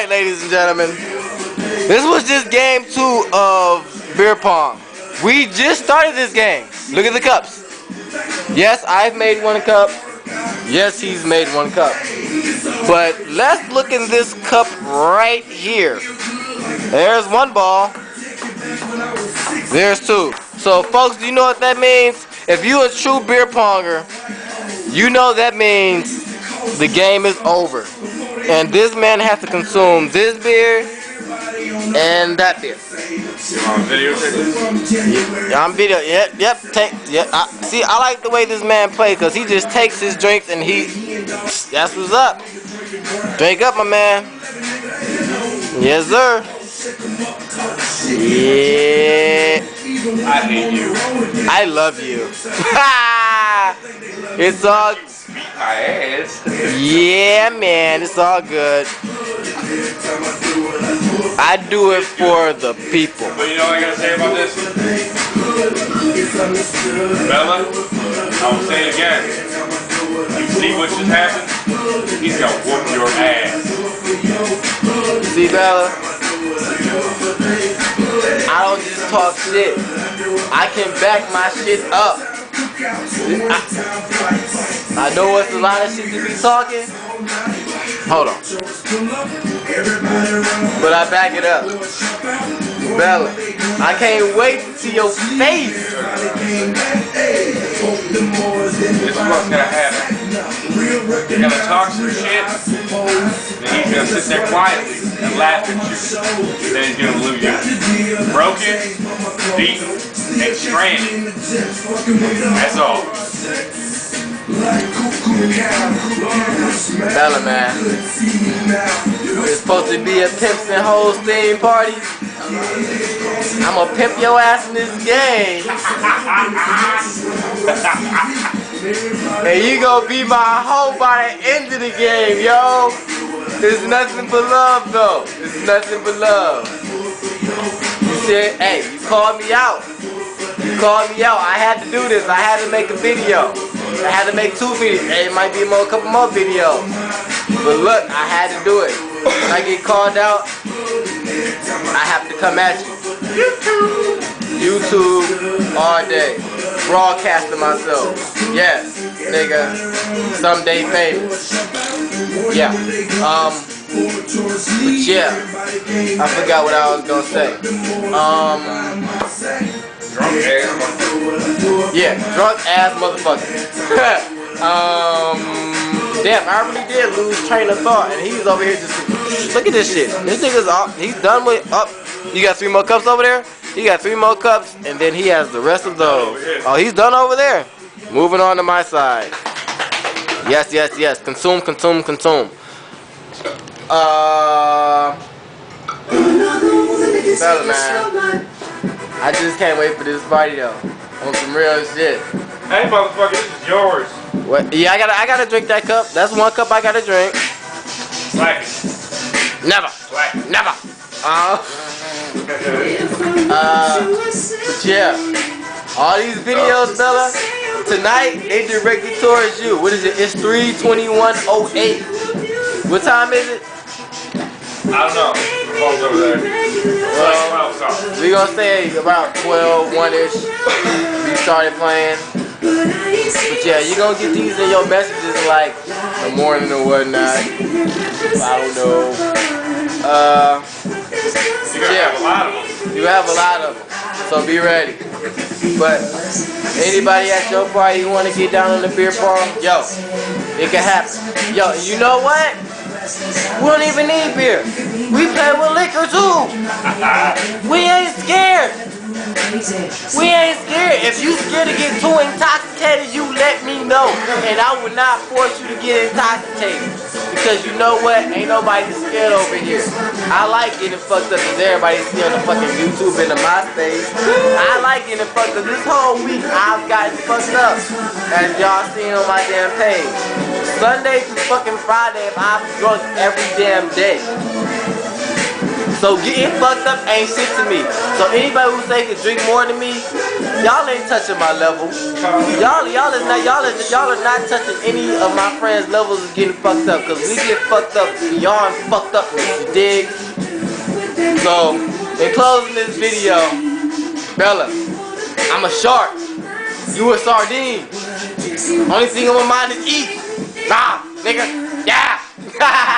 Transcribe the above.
Alright, ladies and gentlemen. This was just game 2 of beer pong. We just started this game. Look at the cups. Yes, I've made 1 cup. Yes, he's made 1 cup. But let's look in this cup right here. There's 1 ball. There's 2. So folks, do you know what that means? If you a true beer ponger, you know that means the game is over. And this man has to consume this beer and that beer. You want video this? Yeah, I'm video. Yep. See, I like the way this man plays because he just takes his drinks and that's what's up. Drink up, my man. Yes, sir. Yeah. I hate you. I love you. It's all. My ass. Yeah, man. It's all good. I do it for the people. But you know what I gotta say about this? Bella, I will say it again. You see what just happened? He's gonna whoop your ass. See, Bella? I don't just talk shit. I can back my shit up. I know what's a lot of shit to be talking. Hold on. But I back it up. Bella, I can't wait to see your face. This is what's gonna happen. You're gonna talk some shit, then he's gonna sit there quietly and laugh at you. Then he's gonna leave you broken, beaten, and stranded. That's all. Bella, man. It's supposed to be a pimps and hoes theme party. I'ma pimp your ass in this game. And you gonna be my hoe by the end of the game, yo. It's nothing but love, though. It's nothing but love. You said, hey, you called me out. You called me out. I had to do this. I had to make a video. I had to make 2 videos. Hey, it might be a couple more videos. But look, I had to do it. When I get called out, I have to come at you. YouTube all day. Broadcasting myself. Yes, nigga. Someday famous. Yeah. But yeah. I forgot what I was gonna say. Drunk ass. Yeah, drunk ass motherfucker. Damn, I really did lose train of thought, and he's over here just look at this shit. This nigga's off. He's done with up. You got 3 more cups over there? He got 3 more cups, and then he has the rest of those. Oh, he's done over there. Moving on to my side. Yes. Consume. Fella, man. I just can't wait for this party though. On some real shit. Hey, motherfucker, this is yours. What? Yeah, I gotta drink that cup. That's 1 cup I gotta drink. Slack it. Never. Slack it. Never. But yeah, all these videos, Bella, tonight they directed towards you. What is it? It's 3:21:08. What time is it? I don't know. The phone's over there. Well, we gonna say about 12:01-ish. We started playing. But yeah, you gonna get these in your messages in like the morning or whatnot. I don't know. Yeah, have a lot of them. You have a lot of them, so be ready. But anybody at your party who want to get down on the beer pong, yo, it can happen. Yo, you know what? We don't even need beer. We play with liquor too. We ain't scared. We ain't scared. If you scared to get too intoxicated, you let me know. And I will not force you to get intoxicated. Because you know what? Ain't nobody scared over here. I like getting fucked up because everybody's still on the fucking YouTube and the MySpace. I like getting fucked up. This whole week I've gotten fucked up. As y'all seen on my damn page. Sunday to fucking Friday, I've drunk every damn day. So getting fucked up ain't shit to me. So anybody who say can drink more than me, Y'all ain't touching my level. Y'all are not touching any of my friends' levels of getting fucked up. Cause we get fucked up beyond fucked up, you dig? So, in closing this video, Bella, I'm a shark. You a sardine. Only thing on my mind is eat. Nah, nigga. Yeah.